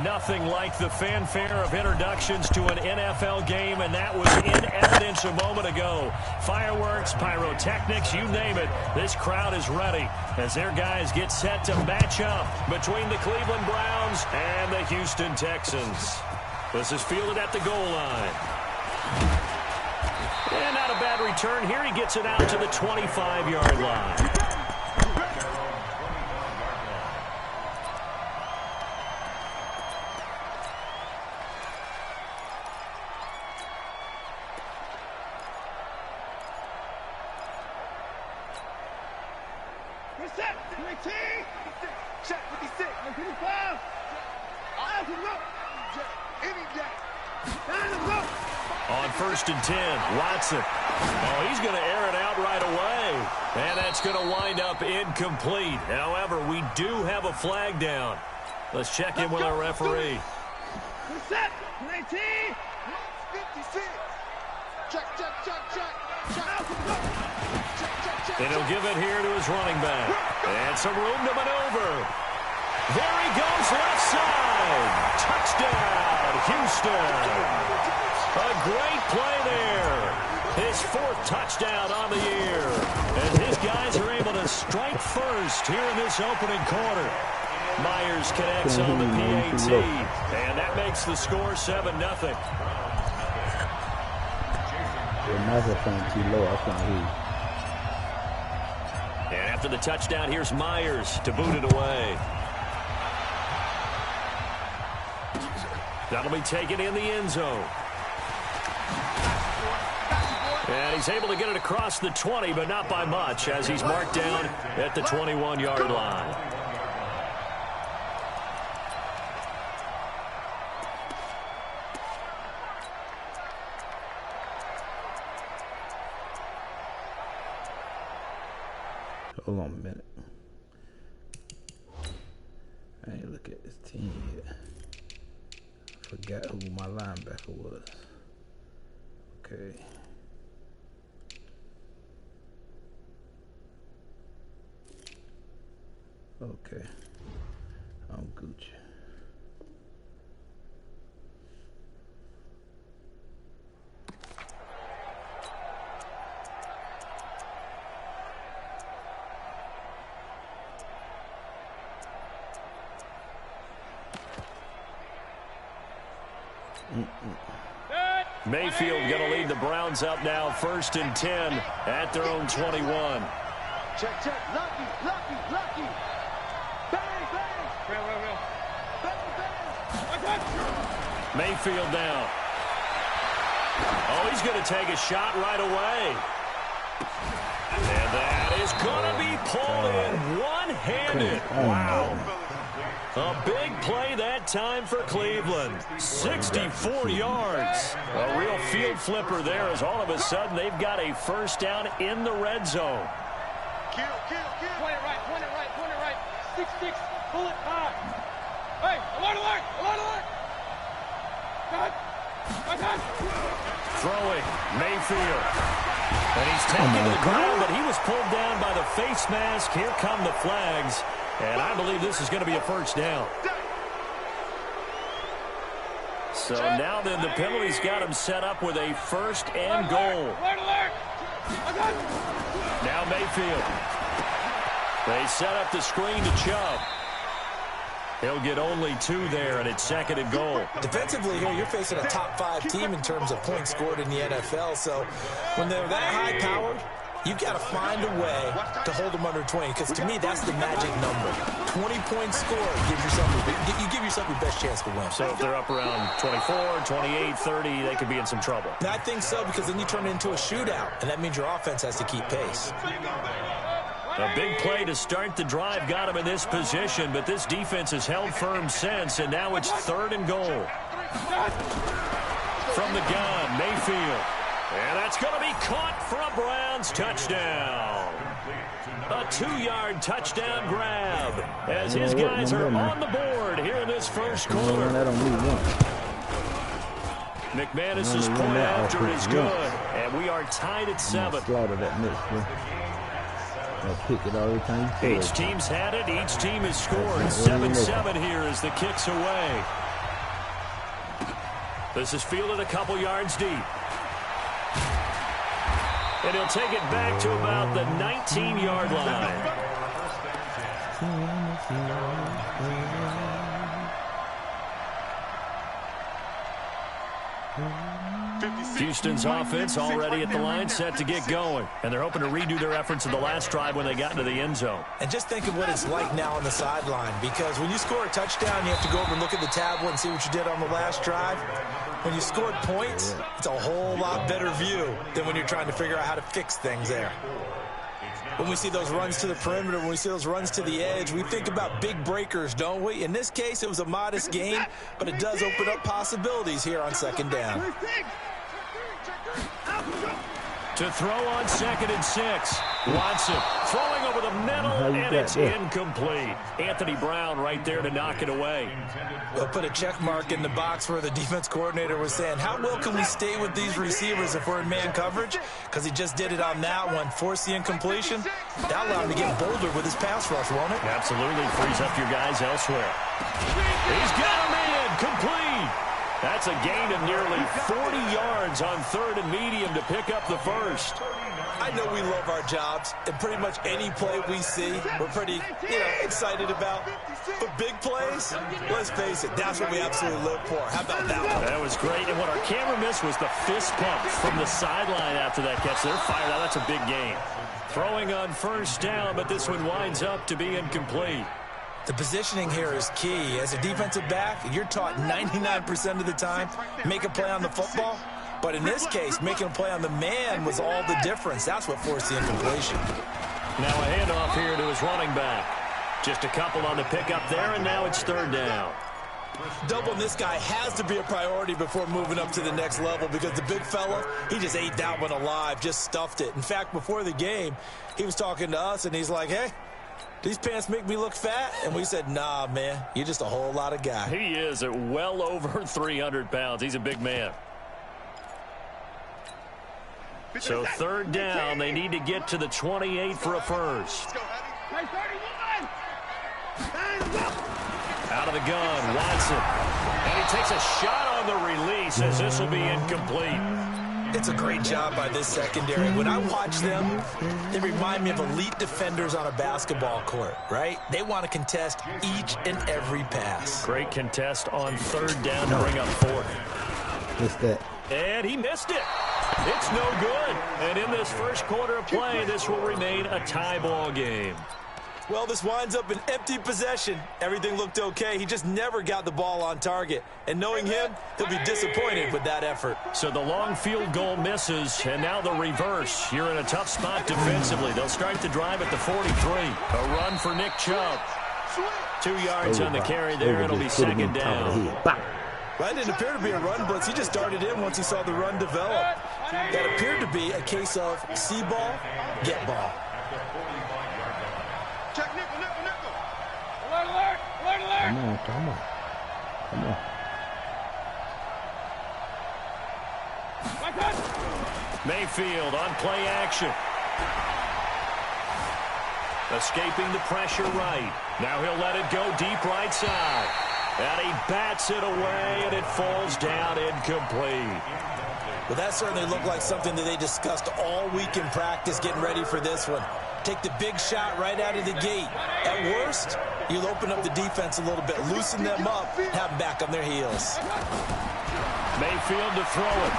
Nothing like the fanfare of introductions to an NFL game, and that was in evidence a moment ago. Fireworks, pyrotechnics, you name it. This crowd is ready as their guys get set to match up between the Cleveland Browns and the Houston Texans. This is fielded at the goal line. And not a bad return here. He gets it out to the 25-yard line. On 1st and 10, Watson. Oh, he's going to air it out right away. And that's going to wind up incomplete. However, we do have a flag down. Let's check in with our referee. Set, 19, 56. Check. And he'll give it here to his running back. And some room to maneuver. There he goes, left side. Touchdown, Houston. A great play there. His 4th touchdown on the year. And his guys are able to strike first here in this opening quarter. Myers connects on the PAT. And that makes the score 7-0. And after the touchdown, here's Myers to boot it away. That'll be taken in the end zone. And he's able to get it across the 20, but not by much, as he's marked down at the 21-yard line. Hold on a minute. I ain't look at this team yet. I forgot who my linebacker was. Okay. Okay. I'm Gucci. Mayfield going to lead the Browns up now, 1st and 10 at their own 21. Check. Lucky. Bang. Real. Bang. Mayfield down. Oh, he's going to take a shot right away. And that is going to be pulled in one-handed. Wow. A big play that time for Cleveland. 64 yards. A real field flipper there, as all of a sudden they've got a first down in the red zone. Kill. Point it right. 6-6, pull it high. Hey, alert. God. Throwing, Mayfield. And he's taken to the ground, but he was pulled down by the face mask. Here come the flags. And I believe this is going to be a first down. So now then the penalty's got him set up with a 1st and goal. Now Mayfield. They set up the screen to Chubb. He'll get only 2 there, and it's 2nd and goal. Defensively here, you're facing a top 5 team in terms of points scored in the NFL. So when they're that high-powered, you've got to find a way to hold them under 20, because to me, that's the magic number. 20 points scored gives you give yourself your best chance to win. So if they're up around 24, 28, 30, they could be in some trouble. I think so, because then you turn it into a shootout, and that means your offense has to keep pace. A big play to start the drive got him in this position, but this defense has held firm since, and now it's 3rd and goal. From the gun, Mayfield. And that's going to be caught for a Browns touchdown. A 2-yard touchdown grab as his guys are on the board here in this first quarter. McManus's point after is good, and we are tied at 7. Pick it every time. Each team's had it. Each team has scored. 7-7 here as the kick's away. This is fielded a couple yards deep. And he'll take it back to about the 19-yard line. Houston's offense already at the line, set to get going. And they're hoping to redo their efforts in the last drive when they got into the end zone. And just think of what it's like now on the sideline, because when you score a touchdown, you have to go over and look at the tablet and see what you did on the last drive. When you scored points, it's a whole lot better view than when you're trying to figure out how to fix things there. When we see those runs to the perimeter, when we see those runs to the edge, we think about big breakers, don't we? In this case, it was a modest gain, but it does open up possibilities here on second down. To throw on 2nd and 6. Watson throwing over the middle, and it's incomplete. Anthony Brown right there to knock it away. They'll put a check mark in the box where the defense coordinator was saying, how well can we stay with these receivers if we're in man coverage? Because he just did it on that one. Force the incompletion. That allowed him to get bolder with his pass rush, won't it? Absolutely. Frees up your guys elsewhere. He's got him in. Complete. That's a gain of nearly 40 yards on 3rd and medium to pick up the first. I know we love our jobs, and pretty much any play we see, we're pretty, excited about. But big plays, let's face it, that's what we absolutely live for. How about that one? That was great, and what our camera missed was the fist pump from the sideline after that catch. They're fired out. That's a big gain. Throwing on 1st down, but this one winds up to be incomplete. The positioning here is key. As a defensive back, you're taught 99% of the time, make a play on the football. But in this case, making a play on the man was all the difference. That's what forced the incompletion. Now a handoff here to his running back. Just a couple on the pickup there, and now it's 3rd down. Doubling this guy has to be a priority before moving up to the next level, because the big fella, he just ate that one alive, just stuffed it. In fact, before the game, he was talking to us, and he's like, hey, these pants make me look fat? And we said, nah, man, you're just a whole lot of guy. He is at well over 300 pounds. He's a big man. So 3rd down, they need to get to the 28 for a first. Out of the gun, Watson. And he takes a shot on the release as this will be incomplete. It's a great job by this secondary. When I watch them, they remind me of elite defenders on a basketball court, right? They want to contest each and every pass. Great contest on 3rd down to bring up 4th. Missed that. And he missed it. It's no good. And in this first quarter of play, this will remain a tie ball game. Well, this winds up an empty possession. Everything looked okay. He just never got the ball on target. And knowing him, he'll be disappointed with that effort. So the long field goal misses, and now the reverse. You're in a tough spot defensively. They'll start the drive at the 43. A run for Nick Chubb. 2 yards on the carry there. It'll be 2nd down. Well, it didn't appear to be a run blitz. He just started in once he saw the run develop. That appeared to be a case of see ball, get ball. Check nickel. Alert. Come on. Mayfield on play action. Escaping the pressure right. Now he'll let it go deep right side. And he bats it away, and it falls down incomplete. Well, that certainly looked like something that they discussed all week in practice getting ready for this one. Take the big shot right out of the gate. At worst, you'll open up the defense a little bit, loosen them up, have them back on their heels. Mayfield to throw it.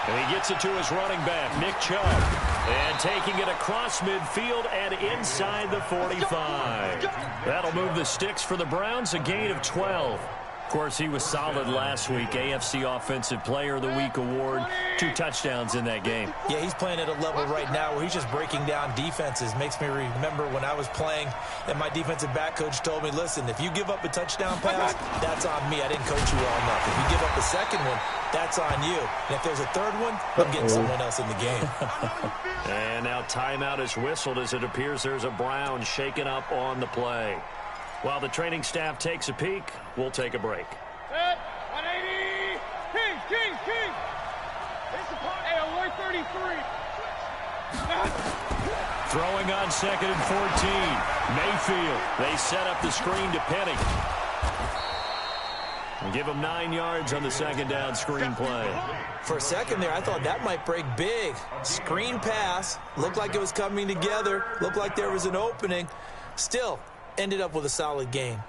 And he gets it to his running back, Nick Chubb. And taking it across midfield and inside the 45. That'll move the sticks for the Browns, a gain of 12. Of course, he was solid last week. AFC Offensive Player of the Week award. 2 touchdowns in that game. Yeah, he's playing at a level right now where he's just breaking down defenses. Makes me remember when I was playing and my defensive back coach told me, listen, if you give up a touchdown pass, that's on me. I didn't coach you well enough. If you give up a second one, that's on you. And if there's a third one, I'm getting someone else in the game. And now timeout is whistled as it appears there's a Brown shaken up on the play. While the training staff takes a peek, we'll take a break. Set, 180. King. It's a hey, alert 33. Throwing on 2nd and 14. Mayfield. They set up the screen to Penny. And give him 9 yards on the 2nd down screen play. For a second there, I thought that might break big. Screen pass. Looked like it was coming together. Looked like there was an opening. Still, ended up with a solid gain.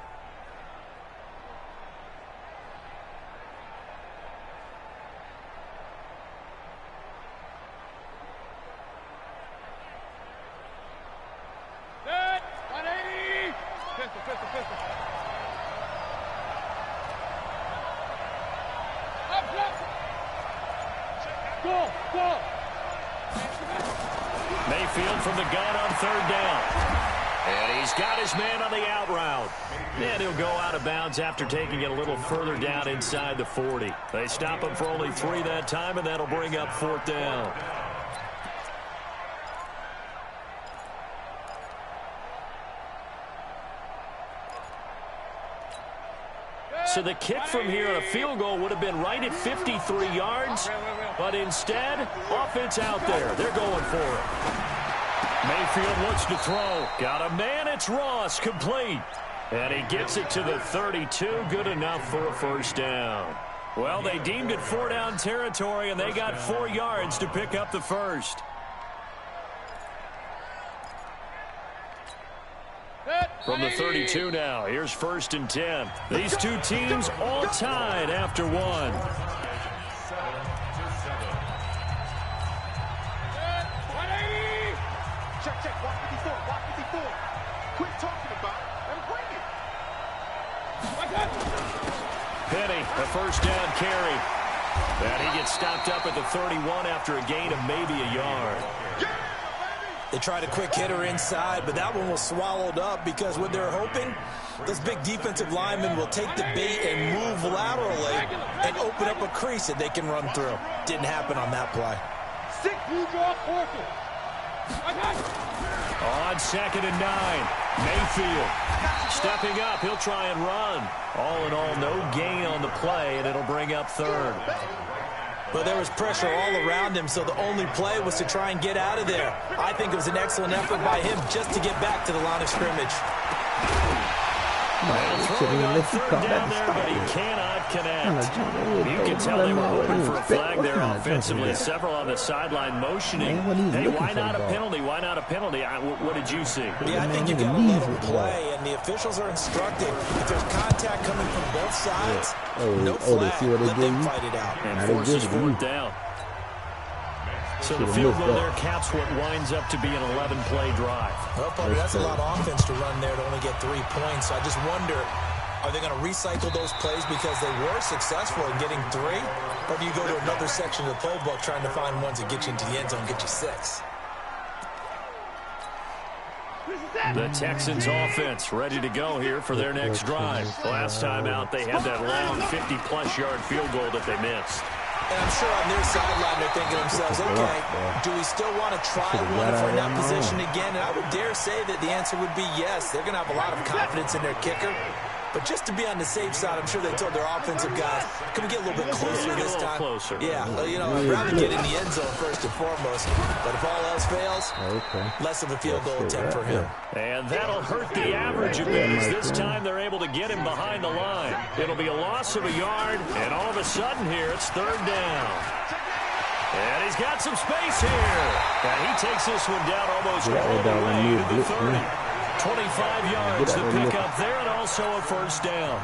Mayfield from the gun on 3rd down. And he's got his man on the out route. And he'll go out of bounds after taking it a little further down inside the 40. They stop him for only 3 that time, and that'll bring up 4th down. So the kick from here on a field goal would have been right at 53 yards. But instead, offense out there. They're going for it. Mayfield looks to throw. Got a man. It's Ross. Complete. And he gets it to the 32. Good enough for a 1st down. Well, they deemed it 4-down territory, and they got 4 yards to pick up the 1st. From the 32 now, here's 1st and 10. These two teams all tied after 1. Check, watch 54, watch 54. Quit talking about it and bring it. Penny, a 1st down carry. And he gets stopped up at the 31 after a gain of maybe a yard. They tried a quick hitter inside, but that one was swallowed up because what they're hoping, those big defensive linemen will take the bait and move laterally and open up a crease that they can run through. Didn't happen on that play. On 2nd and 9, Mayfield stepping up. He'll try and run. All in all, no gain on the play, and it'll bring up 3rd. But there was pressure all around him, so the only play was to try and get out of there. I think it was an excellent effort by him just to get back to the line of scrimmage. Throwing on 3rd down there, but he cannot connect. You can tell they were hoping for a flag there offensively. Several on the sideline motioning. Hey, why not a penalty? Why not a penalty? What did you see? Yeah, I think you got to let him play, and the officials are instructed. If there's contact coming from both sides, no flag. Let them fight it out. And forces 4th down. So the field goal there caps what winds up to be an 11-play drive. Well, partner, that's a lot of offense to run there to only get 3 points. So I just wonder, are they going to recycle those plays because they were successful in getting 3? Or do you go to another section of the playbook trying to find ones that get you into the end zone and get you 6? The Texans offense ready to go here for their next drive. Last time out, they had that long 50-plus yard field goal that they missed. And I'm sure on their sideline they're thinking to themselves, okay, do we still want to try one if we're in that position again? And I would dare say that the answer would be yes. They're going to have a lot of confidence in their kicker. But just to be on the safe side, I'm sure they told their offensive guys, can we get a little bit closer this time? Closer. Yeah, you know, I'd rather get in the end zone first and foremost. But if all else fails, less of a field goal attempt for him. And that'll hurt the average a bit as this time they're able to get him behind the line. It'll be a loss of a yard, and all of a sudden here it's 3rd down. And he's got some space here. And he takes this one down almost all the way to the 30. 25 yards to pick up there, and also a 1st down.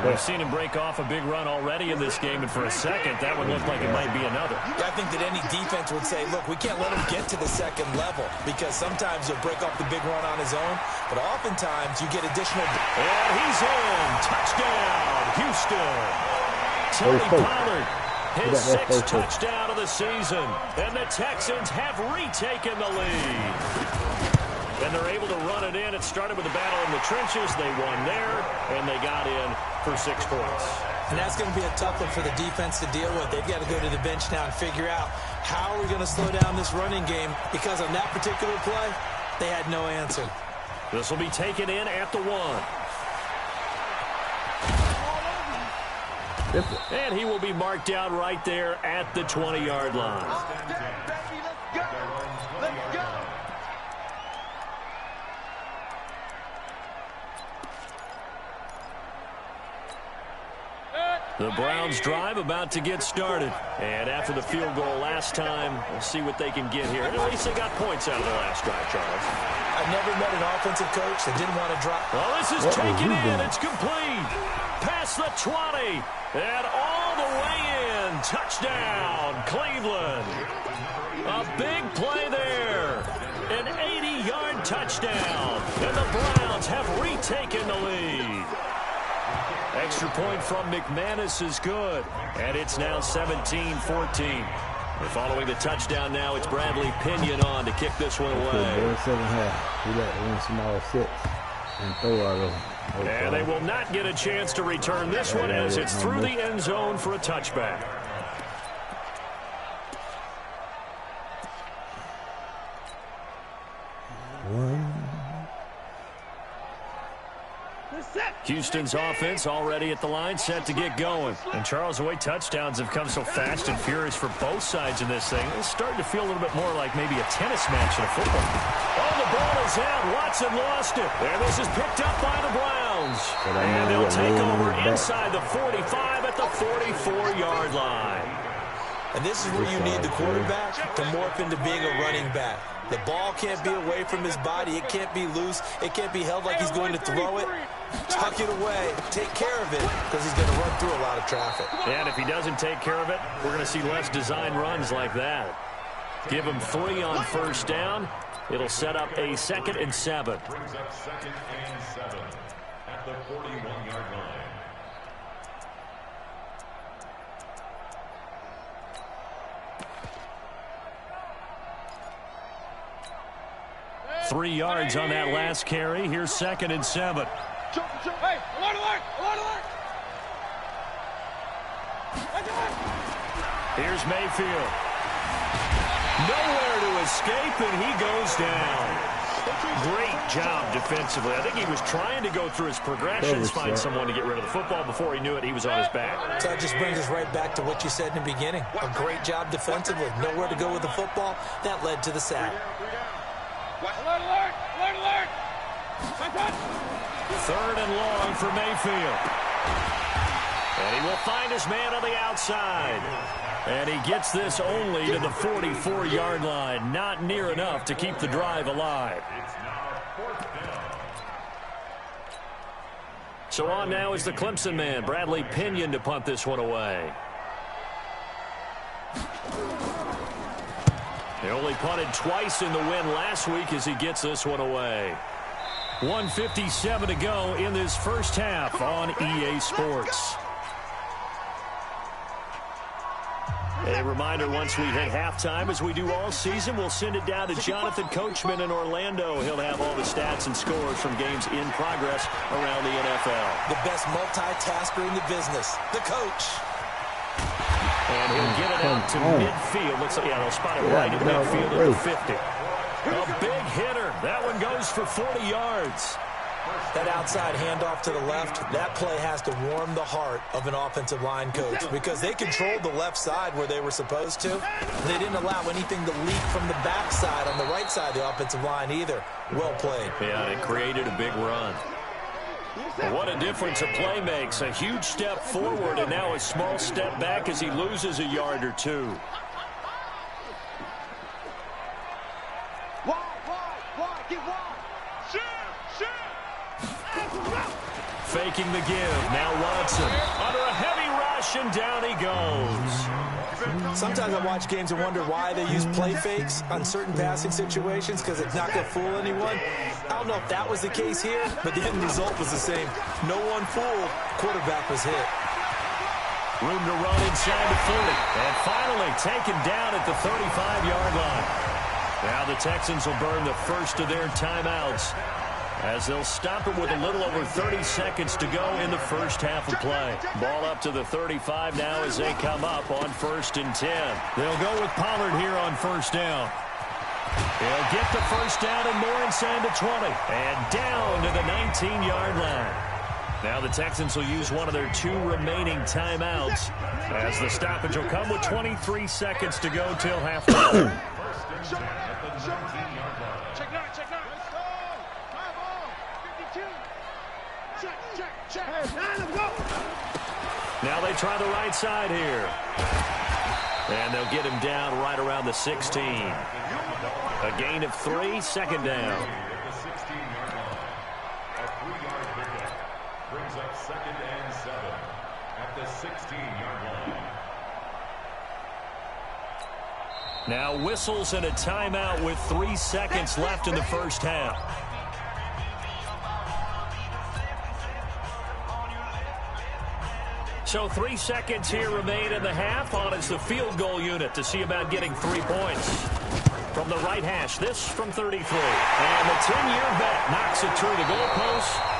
We've seen him break off a big run already in this game, and for a second, that one looked like it might be another. Yeah, I think that any defense would say, look, we can't let him get to the 2nd level, because sometimes he'll break off the big run on his own, but oftentimes you get additional. And he's in. Touchdown, Houston. Tony Pollard, his 6th touchdown of the season, and the Texans have retaken the lead. And they're able to run it in. It started with a battle in the trenches. They won there, and they got in for 6 points. And that's going to be a tough one for the defense to deal with. They've got to go to the bench now and figure out how are we going to slow down this running game, because on that particular play, they had no answer. This will be taken in at the 1. And he will be marked down right there at the 20-yard line. The Browns drive about to get started. And after the field goal last time, we'll see what they can get here. At least they got points out of the last drive, Charles. I've never met an offensive coach that didn't want to drop. Well, this is taken in. It's complete. Past the 20. And all the way in. Touchdown, Cleveland. A big play there. An 80-yard touchdown. And the Browns have retaken the lead. Extra point from McManus is good. And it's now 17-14. We're following the touchdown now. It's Bradley Pinion on to kick this one away. Second half. We got to win small sets and throw out of them. And they will not get a chance to return this one as it's through the end zone for a touchback. Houston's offense already at the line, set to get going. And Charles, the way touchdowns have come so fast and furious for both sides in this thing, it's starting to feel a little bit more like maybe a tennis match in a football. Oh, the ball is out. Watson lost it. And this is picked up by the Browns. And they'll take over inside the 45 at the 44-yard line. And this is where you need the quarterback to morph into being a running back. The ball can't be away from his body. It can't be loose. It can't be held like he's going to throw it. Tuck it away. Take care of it because he's going to run through a lot of traffic. And if he doesn't take care of it, we're going to see less design runs like that. Give him 3 on first down. It'll set up a 2nd and 7. Brings up 2nd and 7 at the 41-yard line. Three yards on that last carry. Here's 2nd and 7. Hey, alert, alert, alert, alert. Here's Mayfield. Nowhere to escape, and he goes down. Great job defensively. I think he was trying to go through his progressions, find someone to get rid of the football. Before he knew it, he was on his back. So that just brings us right back to what you said in the beginning. A great job defensively. Nowhere to go with the football. That led to the sack. Alert, alert, alert, alert. 3rd and long for Mayfield. And he will find his man on the outside. And he gets this only to the 44-yard line. Not near enough to keep the drive alive. So on now is the Clemson man, Bradley Pinion, to punt this one away. He only punted twice in the win last week as he gets this one away. 1:57 to go in this first half on EA Sports. A reminder, once we hit halftime, as we do all season, we'll send it down to Jonathan Coachman in Orlando. He'll have all the stats and scores from games in progress around the NFL. The best multitasker in the business, the coach. And he'll get it out to midfield. Looks like, yeah, they'll spot it right at midfield at the 50. A big hitter. That one goes for 40 yards. That outside handoff to the left, that play has to warm the heart of an offensive line coach because they controlled the left side where they were supposed to. They didn't allow anything to leak from the backside on the right side of the offensive line either. Well played. Yeah, it created a big run. What a difference a play makes. A huge step forward and now a small step back as he loses a yard or two. Faking the give. Now Watson under a heavy rush, and down he goes. Sometimes I watch games and wonder why they use play fakes on certain passing situations because it's not going to fool anyone. I don't know if that was the case here, but the end result was the same. No one fooled. Quarterback was hit. Room to run inside the 40. And finally taken down at the 35-yard line. Now the Texans will burn the first of their timeouts as they'll stop it with a little over 30 seconds to go in the first half of play. Ball up to the 35 now as they come up on 1st and 10. They'll go with Pollard here on first down. He'll get the first down and more inside the 20. And down to the 19-yard line. Now the Texans will use one of their 2 remaining timeouts as the stoppage will come with 23 seconds to go till halftime. Check 9, check 9. Let's go. High ball. 52. Check. Hey, 9, let's go. Now they try the right side here. And they'll get him down right around the 16. A gain of 3, second down. At the 16-yard line. A 3-yard pickup brings up 2nd and 7 at the 16-yard line. Now whistles and a timeout with 3 seconds left in the first half. So 3 seconds here remain in the half. On is the field goal unit to see about getting 3 points. From the right hash, this from 33. And the 10-year vet knocks it through the goalpost.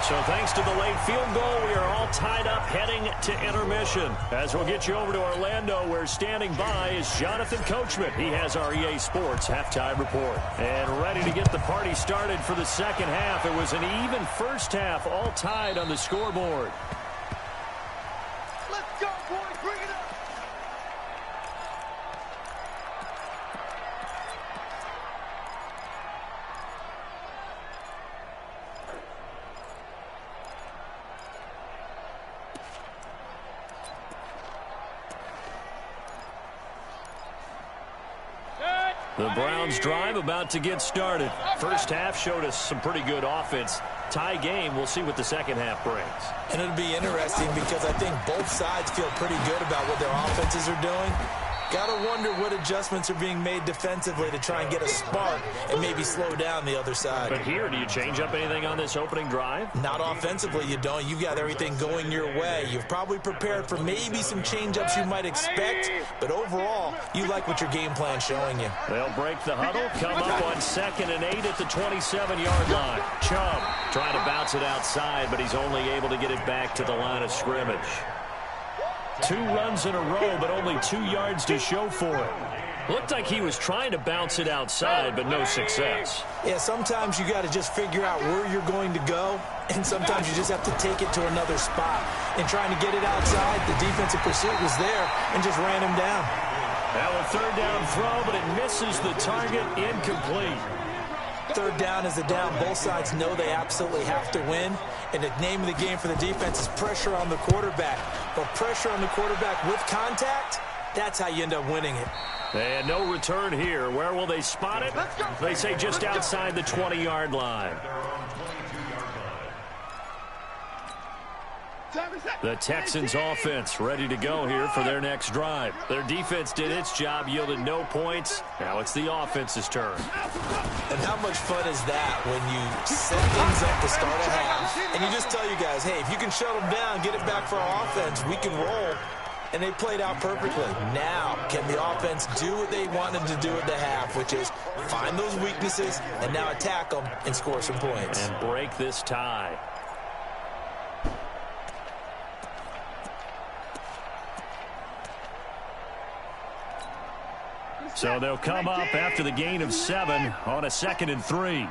So thanks to the late field goal, we are all tied up heading to intermission. As we'll get you over to Orlando, where standing by is Jonathan Coachman. He has our EA Sports halftime report. And ready to get the party started for the second half. It was an even first half, all tied on the scoreboard. Let's go, boys. Bring it up. The Browns drive about to get started. First half showed us some pretty good offense. Tie game. We'll see what the second half brings. And it'll be interesting because I think both sides feel pretty good about what their offenses are doing. Got to wonder what adjustments are being made defensively to try and get a spark and maybe slow down the other side. But here, do you change up anything on this opening drive? Not offensively, you don't. You've got everything going your way. You've probably prepared for maybe some change-ups you might expect, but overall, you like what your game plan's showing you. They'll break the huddle, come up on 2nd and 8 at the 27-yard line. Chubb trying to bounce it outside, but he's only able to get it back to the line of scrimmage. 2 runs in a row, but only 2 yards to show for it. Looked like he was trying to bounce it outside, but no success. Yeah, sometimes you got to just figure out where you're going to go, and sometimes you just have to take it to another spot. And trying to get it outside, the defensive pursuit was there and just ran him down. Now a third down throw, but it misses the target, incomplete. Third down is a down. Both sides know they absolutely have to win. And the name of the game for the defense is pressure on the quarterback. But pressure on the quarterback with contact, that's how you end up winning it. And no return here. Where will they spot it? They say just outside the 20-yard line. The Texans offense ready to go here for their next drive. Their defense did its job, yielded no points. Now it's the offense's turn. And how much fun is that when you set things up to start a half, and you just tell you guys, hey, if you can shut them down, get it back for our offense, we can roll. And they played out perfectly. Now, can the offense do what they wanted to do at the half, which is find those weaknesses and now attack them and score some points. And break this tie. So they'll come up after the gain of 7 on a 2nd and 3.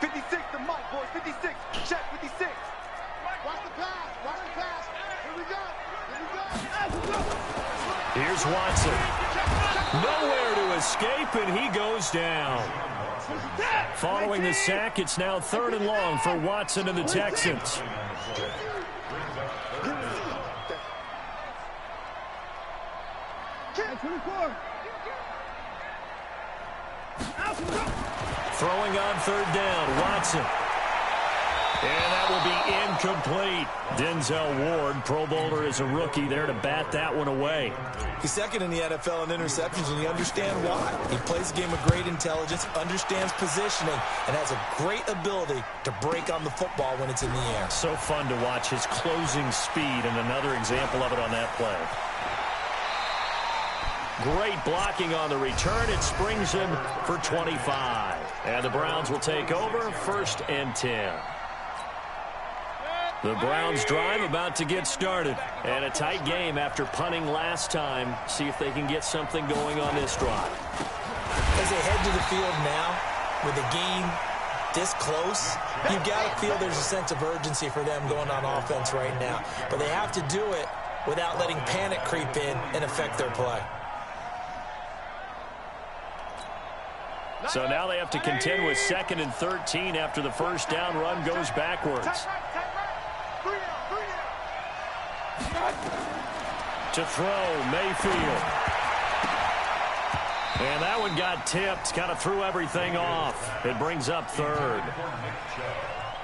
56 to Mike, boys. 56. Check 56. Watch the pass. Watch the pass. Here we go. Here we go. Here's Watson. Nowhere to escape, and he goes down. Following the sack, it's now 3rd and long for Watson and the Texans. Throwing on 3rd down, Watson. And that will be incomplete. Denzel Ward, Pro Bowler as a rookie, there to bat that one away. He's 2nd in the NFL in interceptions, and you understand why. He plays a game of great intelligence, understands positioning, and has a great ability to break on the football when it's in the air. So fun to watch his closing speed, and another example of it on that play. Great blocking on the return. It springs him for 25. And the Browns will take over, 1st and 10. The Browns drive about to get started. And a tight game after punting last time. See if they can get something going on this drive. As they head to the field now, with the game this close, you've got to feel there's a sense of urgency for them going on offense right now. But they have to do it without letting panic creep in and affect their play. So now they have to contend with 2nd and 13 after the first down run goes backwards. To throw, Mayfield. And that one got tipped, kind of threw everything off. It brings up third.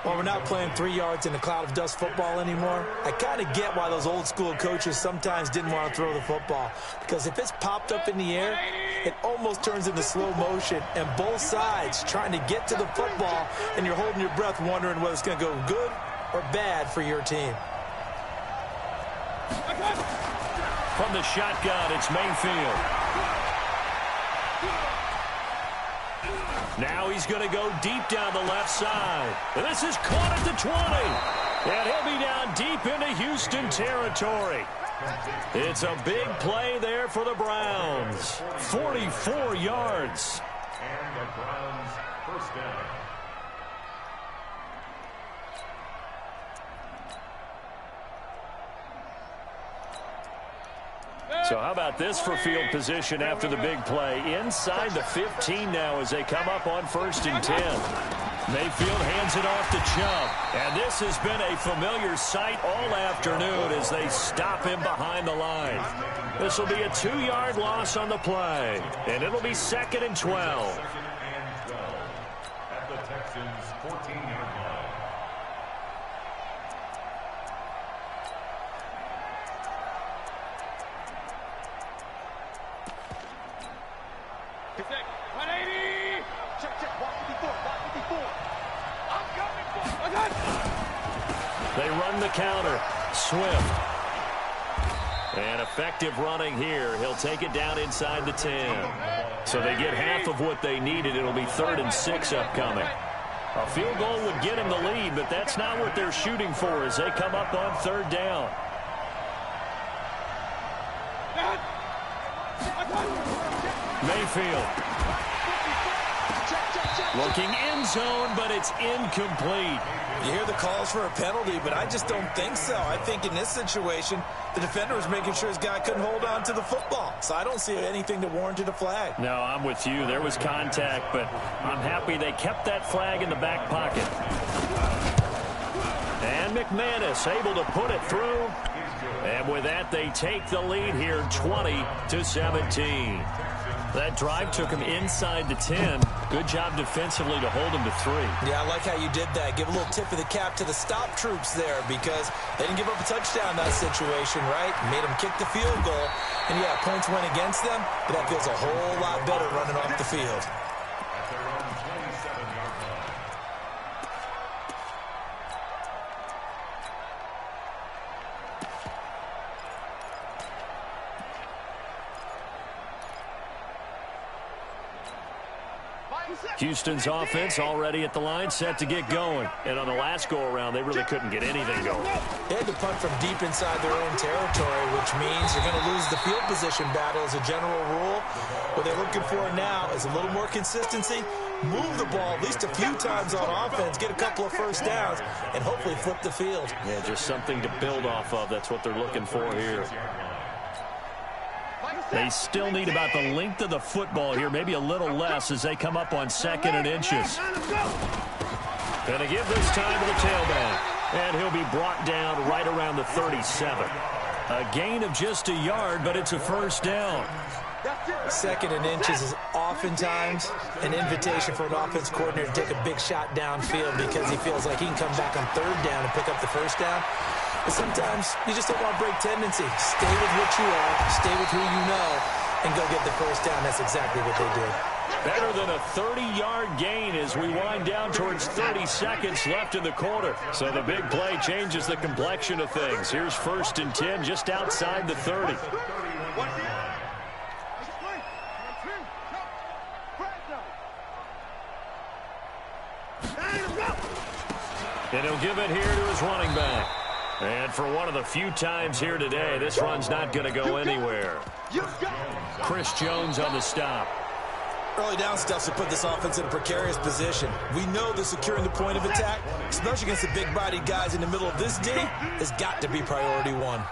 Well, we're not playing 3 yards in a cloud of dust football anymore. I kind of get why those old school coaches sometimes didn't want to throw the football. Because if it's popped up in the air, it almost turns into slow motion. And both sides trying to get to the football, and you're holding your breath wondering whether it's going to go good or bad for your team. From the shotgun, it's Mayfield. Now he's going to go deep down the left side. This is caught at the 20. And he'll be down deep into Houston territory. It's a big play there for the Browns. 44 yards. And the Browns first down. So how about this for field position after the big play? Inside the 15 now as they come up on 1st and 10. Mayfield hands it off to Chubb. And this has been a familiar sight all afternoon as they stop him behind the line. This will be a 2-yard loss on the play. And it'll be 2nd and 12. At the Texans' 14-yard line. They run the counter. Swift. And effective running here. He'll take it down inside the 10. So they get half of what they needed. It'll be 3rd and 6 upcoming. A field goal would get him the lead, but that's not what they're shooting for as they come up on 3rd down. Mayfield. Looking end zone, but it's incomplete. You hear the calls for a penalty, but I just don't think so. I think in this situation, the defender was making sure his guy couldn't hold on to the football. So I don't see anything that warranted a flag. No, I'm with you. There was contact, but I'm happy they kept that flag in the back pocket. And McManus able to put it through. And with that, they take the lead here 20-17. That drive took him inside the 10. Good job defensively to hold him to 3. Yeah, I like how you did that. Give a little tip of the cap to the stop troops there because they didn't give up a touchdown in that situation, right? Made them kick the field goal. And, yeah, points went against them, but that feels a whole lot better running off the field. At their own 27-yard line. Houston's offense already at the line, set to get going. And on the last go-around, they really couldn't get anything going. They had to punt from deep inside their own territory, which means you're going to lose the field position battle as a general rule. What they're looking for now is a little more consistency, move the ball at least a few times on offense, get a couple of first downs, and hopefully flip the field. Yeah, just something to build off of. That's what they're looking for here. They still need about the length of the football here, maybe a little less as they come up on 2nd and inches. Going to give this time to the tailback. And he'll be brought down right around the 37. A gain of just a yard, but it's a first down. 2nd and inches is oftentimes an invitation for an offense coordinator to take a big shot downfield because he feels like he can come back on 3rd down and pick up the first down. But sometimes you just don't want to break tendency. Stay with what you are, stay with who you know, and go get the first down. That's exactly what they did. Better than a 30-yard gain as we wind down towards 30 seconds left in the quarter. So the big play changes the complexion of things. Here's 1st and 10 just outside the 30. And he'll give it here to his running back. And for one of the few times here today, this run's not going to go anywhere. Chris Jones on the stop. Early down stuff to put this offense in a precarious position. We know that securing the point of attack, especially against the big-bodied guys in the middle of this D, has got to be priority 1. Now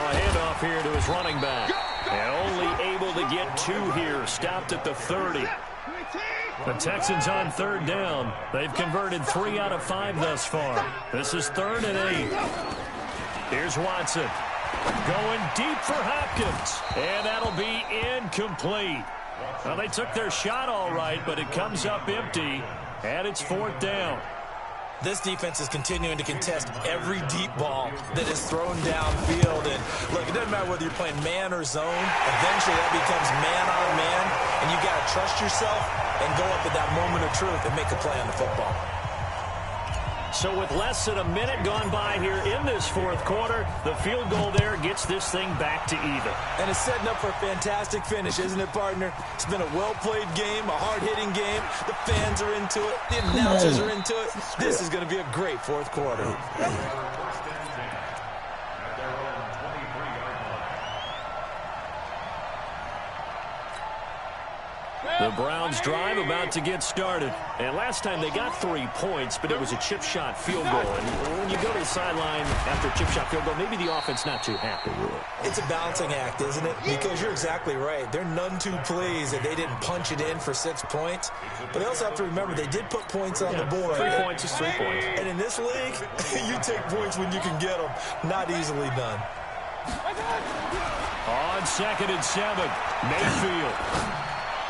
a handoff here to his running back. And only able to get 2 here. Stopped at the 30. The Texans on 3rd down. They've converted 3 out of 5 thus far. This is 3rd and 8. Here's Watson. Going deep for Hopkins. And that'll be incomplete. Well, they took their shot all right, but it comes up empty, and it's 4th down. This defense is continuing to contest every deep ball that is thrown downfield. And, look, it doesn't matter whether you're playing man or zone. Eventually, that becomes man on man, and you got to trust yourself and go up at that moment of truth and make a play on the football. So with less than a minute gone by here in this 4th quarter, the field goal there gets this thing back to even. And it's setting up for a fantastic finish, isn't it, partner? It's been a well-played game, a hard-hitting game. The fans are into it. The announcers are into it. This is going to be a great 4th quarter. The Browns drive about to get started. And last time they got 3 points, but it was a chip shot field goal. And when you go to the sideline after a chip shot field goal, maybe the offense not too happy with it. It's a balancing act, isn't it? Because you're exactly right. They're none too pleased that they didn't punch it in for 6 points. But they also have to remember they did put points on the board. 3 points is 3 points. And in this league, you take points when you can get them. Not easily done. On 2nd and 7, Mayfield.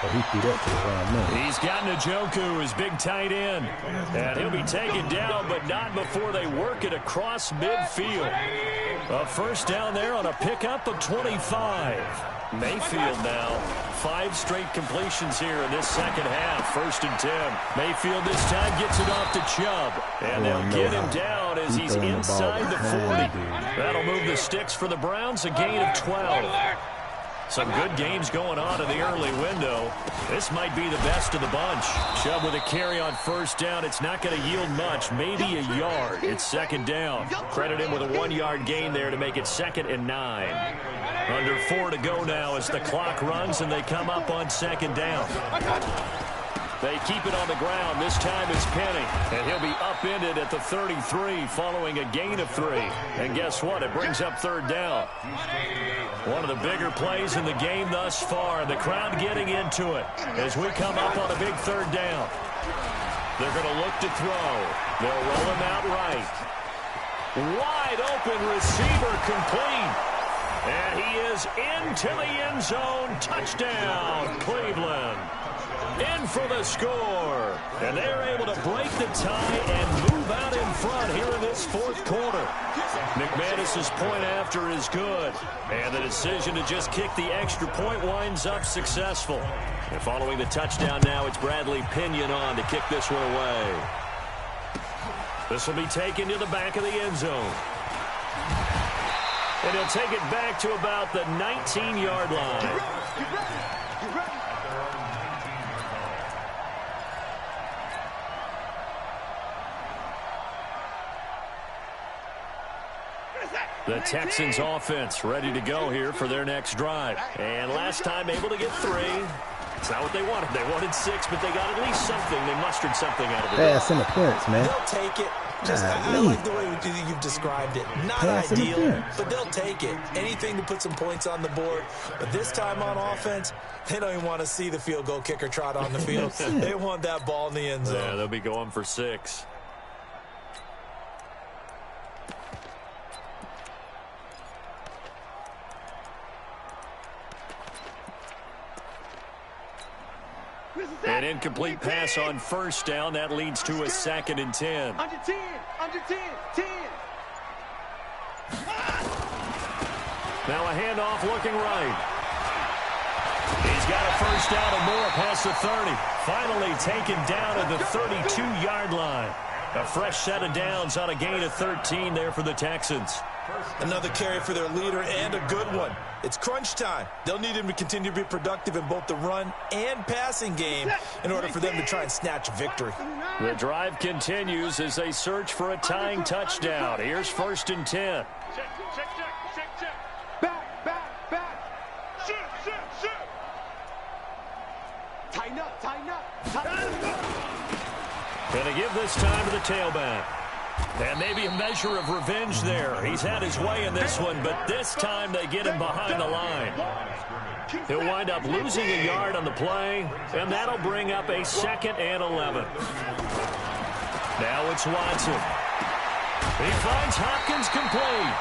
Oh, he threw that to the wrong man. He's got Njoku, his big tight end. And he'll be taken down, but not before they work it across midfield. A 1st down there on a pickup of 25. Mayfield now, 5 straight completions here in this 2nd half. 1st and 10. Mayfield this time gets it off to Chubb. And they'll get him down as he's inside the 40. That'll move the sticks for the Browns, a gain of 12. Some good games going on in the early window. This might be the best of the bunch. Chubb with a carry on 1st down. It's not going to yield much, maybe a yard. It's 2nd down. Credit him with a 1-yard gain there to make it 2nd and 9. Under 4 to go now as the clock runs and they come up on 2nd down. They keep it on the ground. This time it's Penny. And he'll be upended at the 33 following a gain of 3. And guess what? It brings up 3rd down. One of the bigger plays in the game thus far. The crowd getting into it as we come up on a big 3rd down. They're going to look to throw. They'll roll him out right. Wide open receiver complete. And he is into the end zone. Touchdown, Cleveland. In for the score. And they're able to break the tie and move out in front here in this 4th quarter. McManus's point after is good. And the decision to just kick the extra point winds up successful. And following the touchdown now, it's Bradley Pinion on to kick this one away. This will be taken to the back of the end zone. And he'll take it back to about the 19-yard line. The Texans offense ready to go here for their next drive. And last time able to get 3. It's not what they wanted. They wanted 6, but they got at least something. They mustered something out of it. Pass interference, man. They'll take it. I like the way you've described it. Not ideal, but they'll take it. Anything to put some points on the board. But this time on offense, they don't even want to see the field goal kicker trot on the field. They want that ball in the end zone. Yeah, they'll be going for 6. An incomplete pass on 1st down. That leads to a 2nd and 10. Under 10. Under 10. 10. Now a handoff looking right. He's got a 1st down and more past the 30. Finally taken down at the 32-yard line. A fresh set of downs on a gain of 13 there for the Texans. Another carry for their leader and a good one. It's crunch time. They'll need him to continue to be productive in both the run and passing game in order for them to try and snatch victory. The drive continues as they search for a tying touchdown. Here's 1st and 10. Check. Back. Shoot. Tighten up. Gonna give this time to the tailback. And maybe a measure of revenge there. He's had his way in this one, but this time they get him behind the line. He'll wind up losing a yard on the play, and that'll bring up a 2nd and 11. Now it's Watson. He finds Hopkins complete.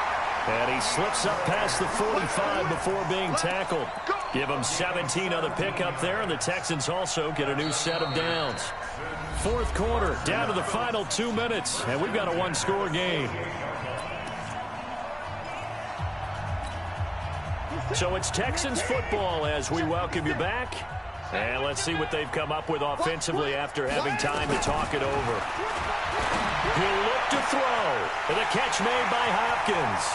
And he slips up past the 45 before being tackled. Give him 17 on the pickup there, and the Texans also get a new set of downs. Fourth quarter, down to the final 2 minutes, and we've got a one-score game. So it's Texans football as we welcome you back. And let's see what they've come up with offensively after having time to talk it over. He'll look to throw. And a catch made by Hopkins.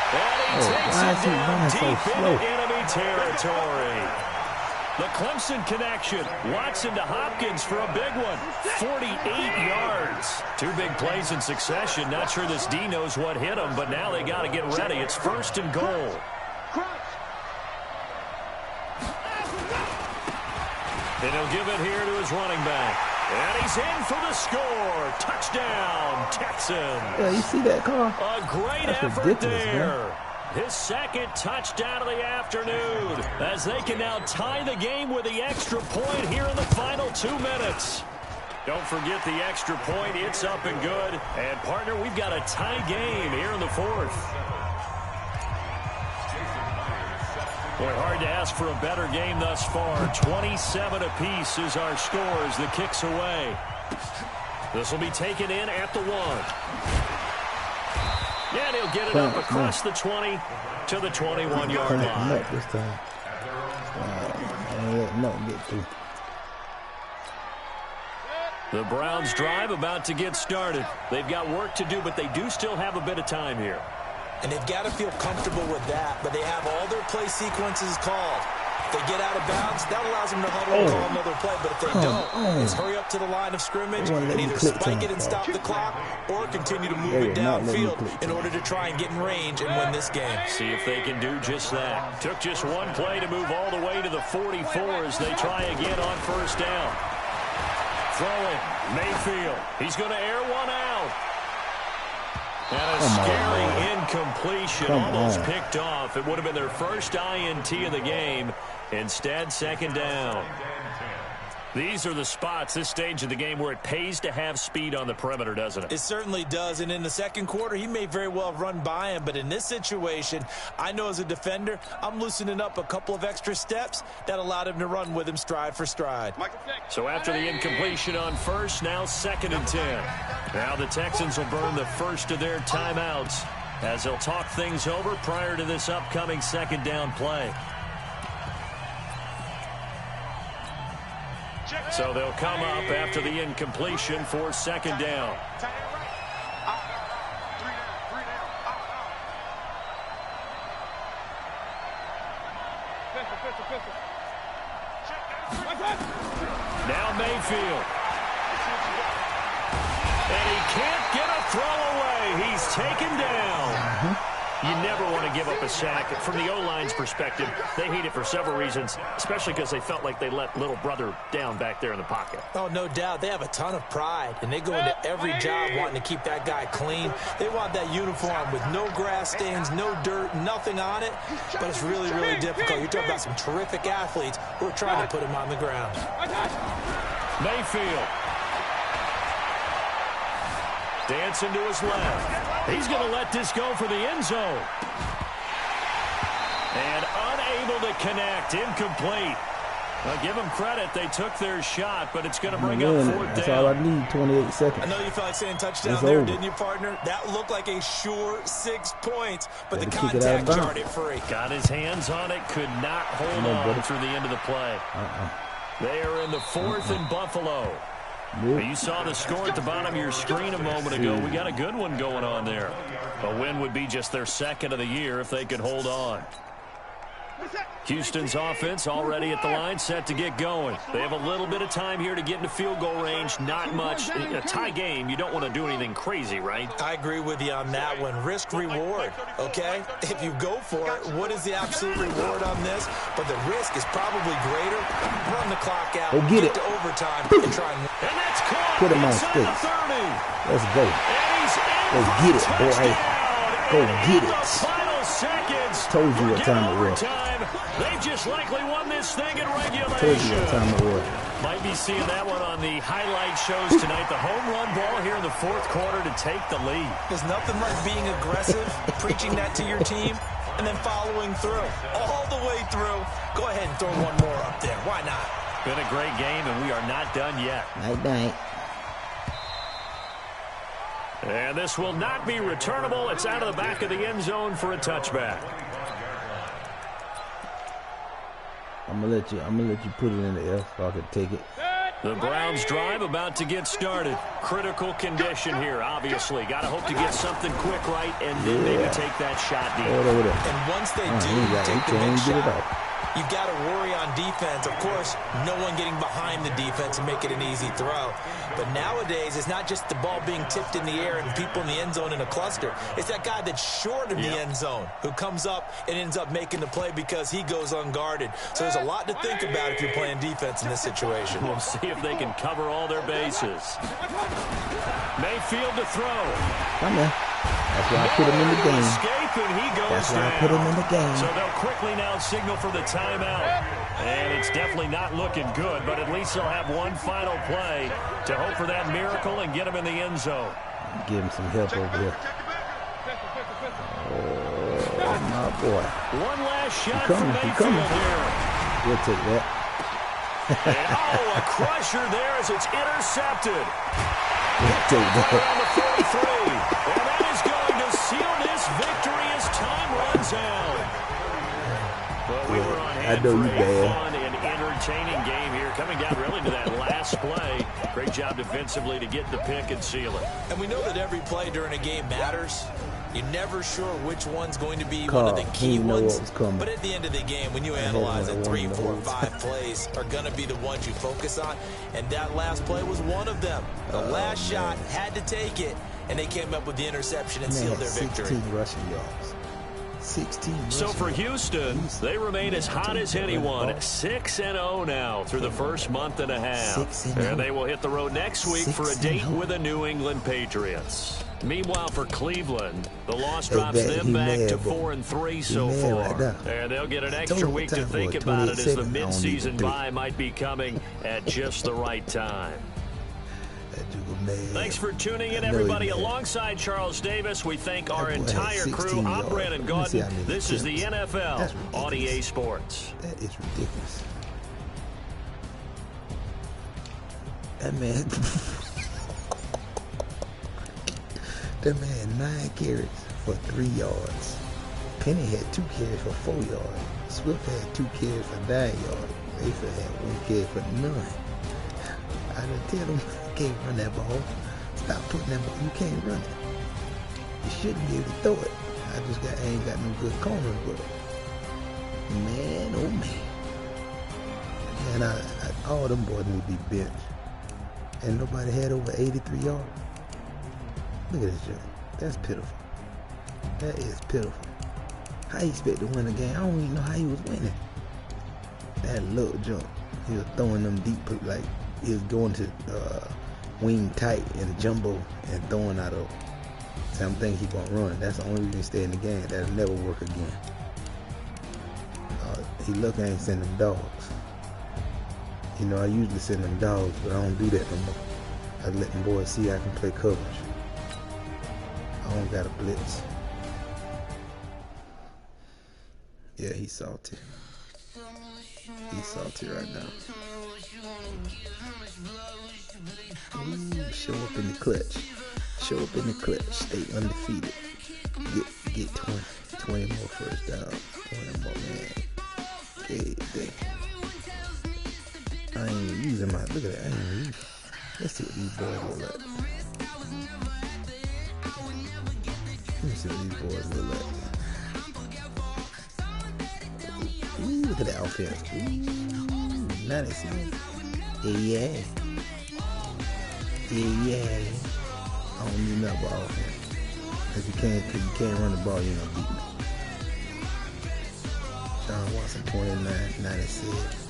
And he takes it down deep into enemy territory. The Clemson connection. Watson to Hopkins for a big one. 48 yards. Two big plays in succession. Not sure this D knows what hit him, but now they got to get ready. It's 1st and goal. And he'll give it here to his running back. And he's in for the score. Touchdown, Texans. Yeah, you see that, Carl? A great effort there. Man. His second touchdown of the afternoon as they can now tie the game with the extra point here in the final 2 minutes. Don't forget the extra point. It's up and good. And, partner, we've got a tie game here in the fourth. Boy, hard to ask for a better game thus far. 27 apiece is our score as the kick's away. This will be taken in at the 1. Yeah, he'll get it up across the 20 to the 21-yard line. This time. Let nothing get through. The Browns drive about to get started. They've got work to do, but they do still have a bit of time here. And they've got to feel comfortable with that, but they have all their play sequences called. If they get out of bounds, that allows them to huddle and call another play. But if they don't, it's hurry up to the line of scrimmage and either spike it and stop the clock or continue to move it downfield in order to try and get in range and win this game. See if they can do just that. Took just one play to move all the way to the 44 as they try again on 1st down. Throwing, Mayfield. He's going to air one out. And a scary incompletion, almost picked off. It would have been their first INT of the game. Instead, 2nd down. These are the spots, this stage of the game, where it pays to have speed on the perimeter, doesn't it? It certainly does. And in the second quarter, he may very well run by him. But in this situation, I know as a defender, I'm loosening up a couple of extra steps that allowed him to run with him stride for stride. So after the incompletion on 1st, now 2nd and 10. Now the Texans will burn the first of their timeouts as they'll talk things over prior to this upcoming 2nd down play. So they'll come up after the incompletion for 2nd down. Now Mayfield. And he can't get a throw away. He's taken down. You never want to give up a sack. From the O-line's perspective, they hate it for several reasons, especially because they felt like they let little brother down back there in the pocket. Oh, no doubt. They have a ton of pride, and they go into every job wanting to keep that guy clean. They want that uniform with no grass stains, no dirt, nothing on it, but it's really, really difficult. You're talking about some terrific athletes who are trying to put him on the ground. Mayfield. Dancing to his left. He's going to let this go for the end zone. And unable to connect. Incomplete. Well, give them credit. They took their shot, but it's going to bring up 4th down. That's all I need, 28 seconds. I know you felt like saying touchdown there, didn't you, partner? That looked like a sure 6 points, but the contact jarred it free. Got his hands on it, could not hold on through the end of the play. They are in the 4th and Buffalo. You saw the score at the bottom of your screen a moment ago. We got a good one going on there. A win would be just their 2nd of the year if they could hold on. Houston's offense already at the line, set to get going. They have a little bit of time here to get into field goal range. Not much. In a tie game, you don't want to do anything crazy, right? I agree with you on that one. Risk reward, okay? If you go for it, what is the absolute reward on this? But the risk is probably greater. Run the clock out, get to overtime, and try and... And that's caught. Put him on stage. Let's go. Go get it, boy. Go get it. Final seconds. Told you what time it was. They just likely won this thing in regulation. Told you what time it was. Might be seeing that one on the highlight shows tonight. The home run ball here in the fourth quarter to take the lead. There's nothing like being aggressive, preaching that to your team, and then following through. All the way through. Go ahead and throw one more up there. Why not? Been a great game, and we are not done yet. Night. And this will not be returnable. It's out of the back of the end zone for a touchback. I'm gonna let you put it in the air so I can take it. The Browns drive about to get started. Critical condition here, obviously. Got to hope to get something quick right and then maybe take that shot deep. And once they do take the big shot, you've got to worry on defense. Of course, no one getting behind the defense and make it an easy throw. But nowadays, it's not just the ball being tipped in the air and people in the end zone in a cluster. It's that guy that's short of the end zone who comes up and ends up making the play because he goes unguarded. So there's a lot to think about if you're playing defense in this situation. We'll see if they can cover all their bases. Mayfield to throw. Come on. That's why I put him in the game. That's why I put him in the game. So they'll quickly now signal for the timeout. And it's definitely not looking good, but at least they'll have one final play to hope for that miracle and get him in the end zone. Give him some help over here. Oh, my boy. One last shot from Mayfield here. We'll take that. And, a crusher there as it's intercepted. We'll take that. On the 43. And that is going to seal this victory as time runs out. Well, we were on hand for a fun and entertaining game here. Coming down really to that last play. Great job defensively to get the pick and seal it. And we know that every play during a game matters. You're never sure which one's going to be one of the key ones. But at the end of the game, when you analyze it, 3, 4, 5 plays are going to be the ones you focus on. And that last play was one of them. The last shot had to take it, and they came up with the interception and sealed their victory. 16 rushing yards. 16. So for Houston, they remain as hot as anyone. 6-0 now through the first month and a half. And they will hit the road next week for a date with the New England Patriots. Meanwhile, for Cleveland, the loss drops them back to 4-3 so far. And they'll get an extra week to think about it as the midseason bye might be coming at just the right time. Thanks for tuning in, everybody. Alongside Charles Davis, we thank our entire crew. I'm Brandon Gaudin. This is the NFL on EA Sports. That is ridiculous. That man... That man had 9 carries for 3 yards. Penny had 2 carries for 4 yards. Swift had 2 carries for 9 yards. Mayfield had 1 carry for none. I didn't tell him you can't run that ball. Stop putting that ball. You can't run it. You shouldn't be able to throw it. I ain't got no good corners, but man, oh man. And all them boys need to be benched. And nobody had over 83 yards. Look at this jump. That's pitiful. That is pitiful. How you expect to win a game? I don't even know how he was winning. That little jump. He was throwing them deep, like he was going to wing tight and jumbo and throwing out of. So I'm thinking he's going to run. That's the only reason he stay in the game. That'll never work again. He look, I ain't send them dogs. You know, I usually send them dogs, but I don't do that no more. I let them boys see I can play coverage. I don't got a blitz. Yeah, he's salty. He's salty right now. Ooh, show up in the clutch. Show up in the clutch. Stay undefeated. Get 20 more first down. 20 more, man. Okay, I ain't using my. Look at that. I ain't using. Let's see what these boys look like. Let me see what these boys look like. Ooh, look at that offense. Ooh, nice. Yeah. I don't need nothing but offense. Cause you can't run the ball, you know, beat me. John Watson 29-96.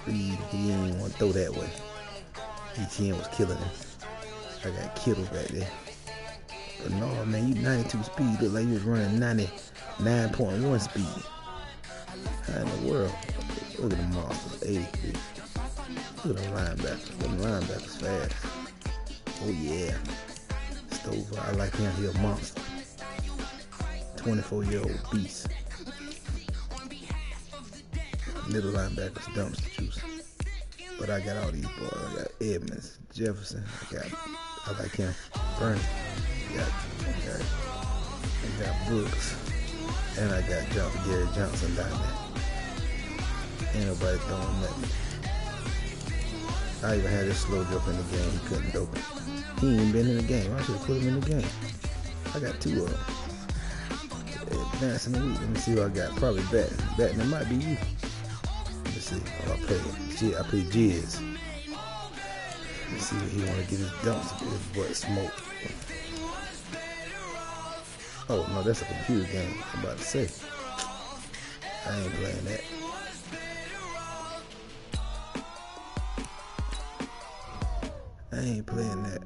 He didn't even want to throw that way. ETN was killing him. I got Kittle back there. But no, man, you 92 speed. Look like you was running 99.1 speed. How in the world? Look at the monsters, 83. Look at the linebackers. The linebackers fast. Oh, yeah. Stover, I like him. He a monster. 24-year-old beast. Middle linebackers, dumpster juice. But I got all these boys. I got Edmonds, Jefferson. I like him. Burns. I got Brooks. And I got Gary Johnson down there. Ain't nobody throwing nothing. I even had this slow jump in the game. He couldn't dope it. He ain't even been in the game. I should have put him in the game. I got 2 of them. Advancing the week. Let me see who I got. Probably Batting. It might be you. Let's see. Oh, I play Jizz. Let's see if he want to get his dumps, get his butt smoked. Oh, no, that's a computer game. I'm about to say. I ain't playing that. I ain't playing that.